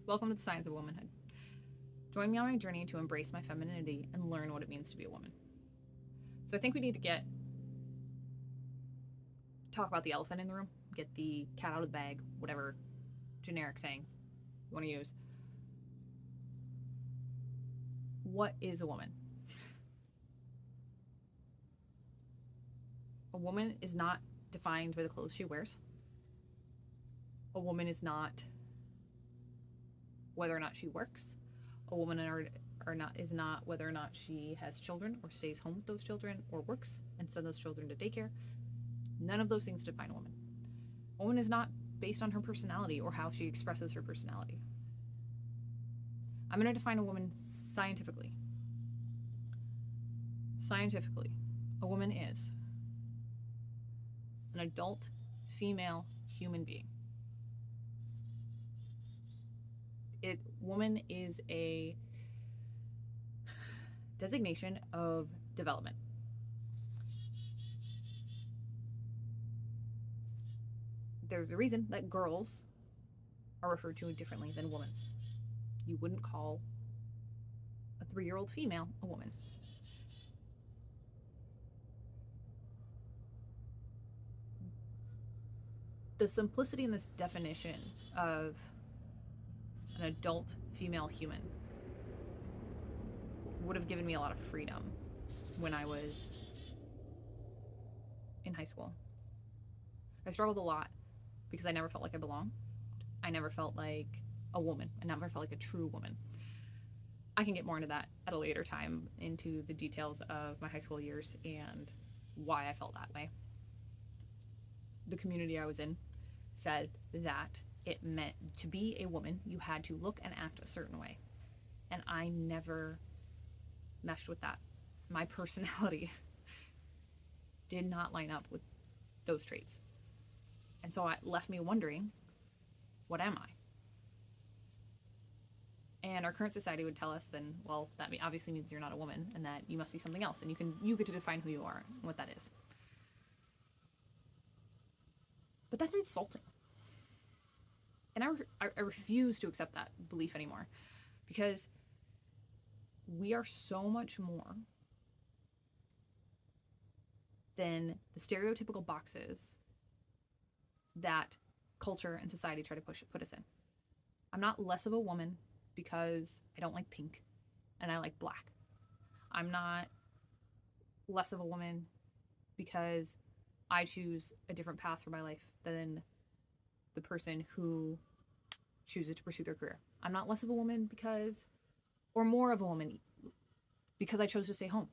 Welcome to the Science of Womanhood. Join me on my journey to embrace my femininity and learn what it means to be a woman. So I think we need to talk about the elephant in the room, get the cat out of the bag, whatever generic saying you want to use. What is a woman? A woman is not defined by the clothes she wears. A woman is not whether or not she works. A woman is not whether or not she has children or stays home with those children or works and sends those children to daycare. None of those things define a woman. A woman is not based on her personality or how she expresses her personality. I'm going to define a woman scientifically. Scientifically, a woman is an adult female human being. Woman is a designation of development. There's a reason that girls are referred to differently than women. You wouldn't call a 3-year-old female a woman. The simplicity in this definition of an adult female human would have given me a lot of freedom when I was in high school. I struggled a lot because I never felt like I belonged. I never felt like a woman. I never felt like a true woman. I can get more into that at a later time, into the details of my high school years and why I felt that way. The community I was in said that it meant to be a woman, you had to look and act a certain way. And I never meshed with that. My personality did not line up with those traits. And so it left me wondering, what am I? And our current society would tell us then, well, that obviously means you're not a woman and that you must be something else, and you get to define who you are and what that is. But that's insulting. And I refuse to accept that belief anymore, because we are so much more than the stereotypical boxes that culture and society try to put us in. I'm not less of a woman because I don't like pink and I like black. I'm not less of a woman because I choose a different path for my life than the person who chooses to pursue their career. I'm not less of a woman because, or more of a woman because I chose to stay home.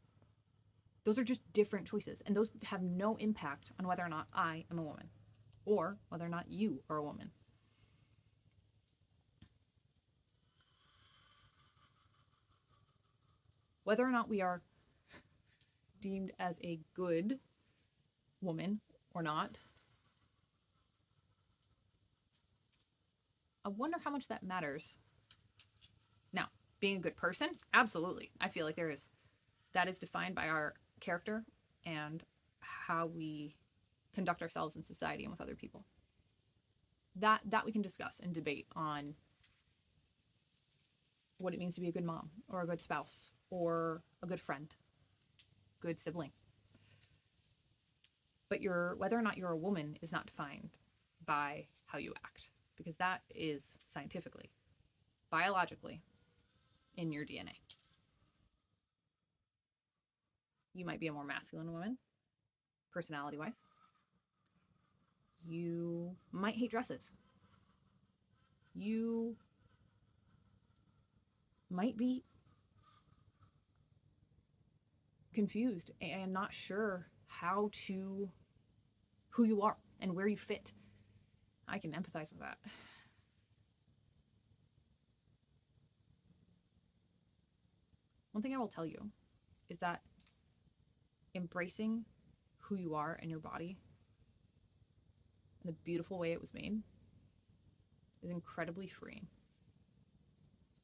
Those are just different choices, and those have no impact on whether or not I am a woman or whether or not you are a woman. Whether or not we are deemed as a good woman or not, I wonder how much that matters. Now, being a good person, absolutely. I feel like that is defined by our character and how we conduct ourselves in society and with other people. That we can discuss and debate on what it means to be a good mom or a good spouse or a good friend, good sibling. But whether or not you're a woman is not defined by how you act, because that is scientifically, biologically, in your DNA. You might be a more masculine woman, personality wise. You might hate dresses. You might be confused and not sure who you are and where you fit. I can empathize with that. One thing I will tell you is that embracing who you are and your body and the beautiful way it was made is incredibly freeing.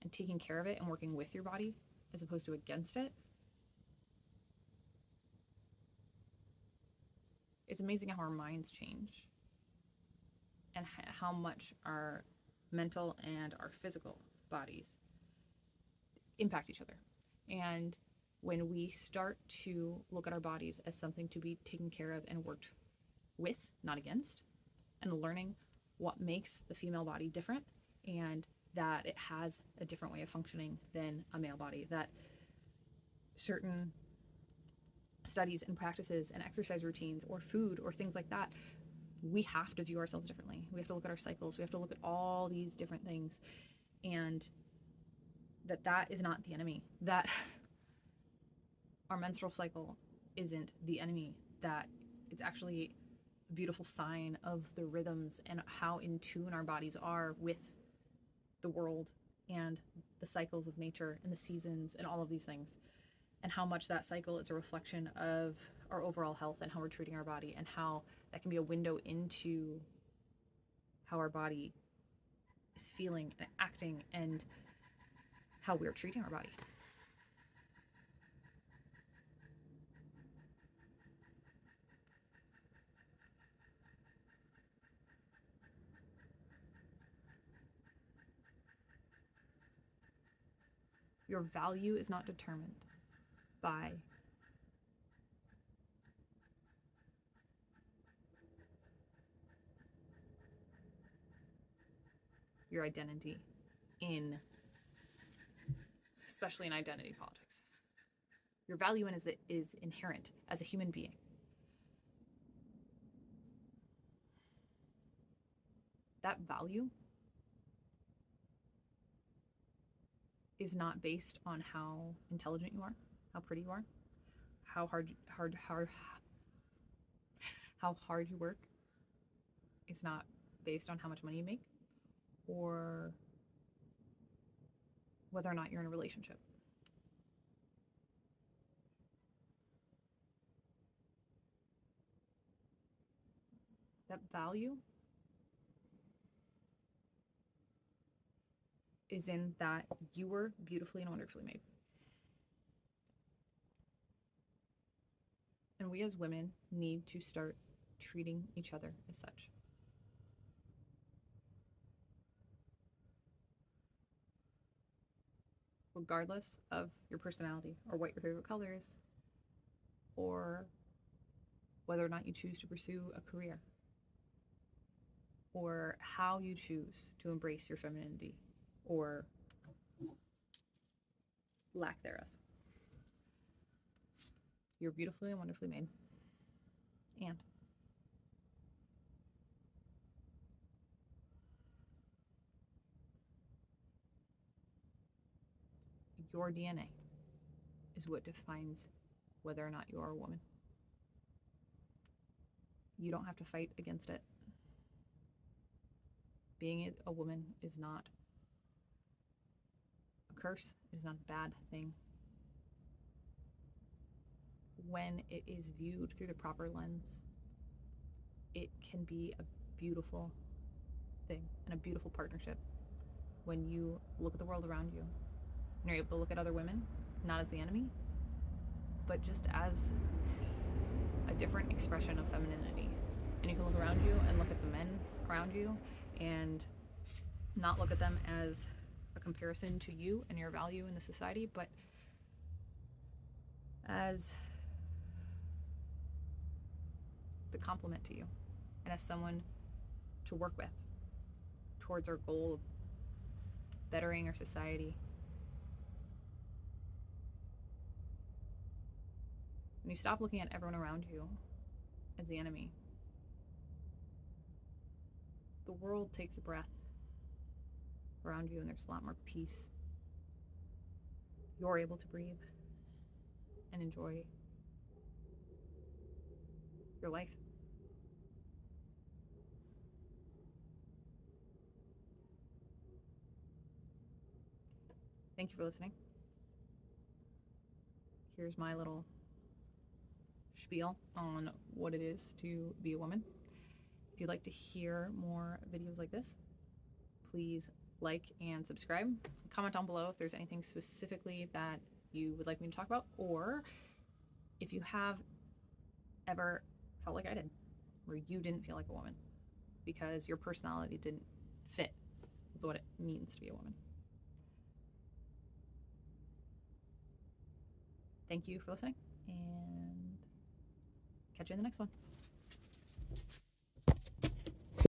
And taking care of it and working with your body as opposed to against it, it's amazing how our minds change and how much our mental and our physical bodies impact each other. And when we start to look at our bodies as something to be taken care of and worked with, not against, and learning what makes the female body different, and that it has a different way of functioning than a male body, that certain studies and practices and exercise routines or food or things like that, we have to view ourselves differently. We have to look at our cycles. We have to look at all these different things, and that is not the enemy. That our menstrual cycle isn't the enemy. That it's actually a beautiful sign of the rhythms and how in tune our bodies are with the world and the cycles of nature and the seasons and all of these things, and how much that cycle is a reflection of our overall health and how we're treating our body, and how that can be a window into how our body is feeling and acting and how we're treating our body. Your value is not determined by your identity in, especially in identity politics. Your value is inherent as a human being. That value is not based on how intelligent you are, how pretty you are, how hard you work. It's not based on how much money you make or whether or not you're in a relationship. That value is in that you were beautifully and wonderfully made. And we as women need to start treating each other as such. Regardless of your personality or what your favorite color is, or whether or not you choose to pursue a career, or how you choose to embrace your femininity or lack thereof. You're beautifully and wonderfully made. And your DNA is what defines whether or not you are a woman. You don't have to fight against it. Being a woman is not a curse, it is not a bad thing. When it is viewed through the proper lens, it can be a beautiful thing and a beautiful partnership. When you look at the world around you and you're able to look at other women, not as the enemy, but just as a different expression of femininity. And you can look around you and look at the men around you and not look at them as a comparison to you and your value in the society, but as the complement to you and as someone to work with towards our goal of bettering our society. When you stop looking at everyone around you as the enemy, the world takes a breath around you and there's a lot more peace. You're able to breathe and enjoy your life. Thank you for listening. Here's my little spiel on what it is to be a woman. If you'd like to hear more videos like this, please like and subscribe. Comment down below if there's anything specifically that you would like me to talk about, or if you have ever felt like I did, where you didn't feel like a woman because your personality didn't fit what it means to be a woman. Thank you for listening, and catch you in the next one.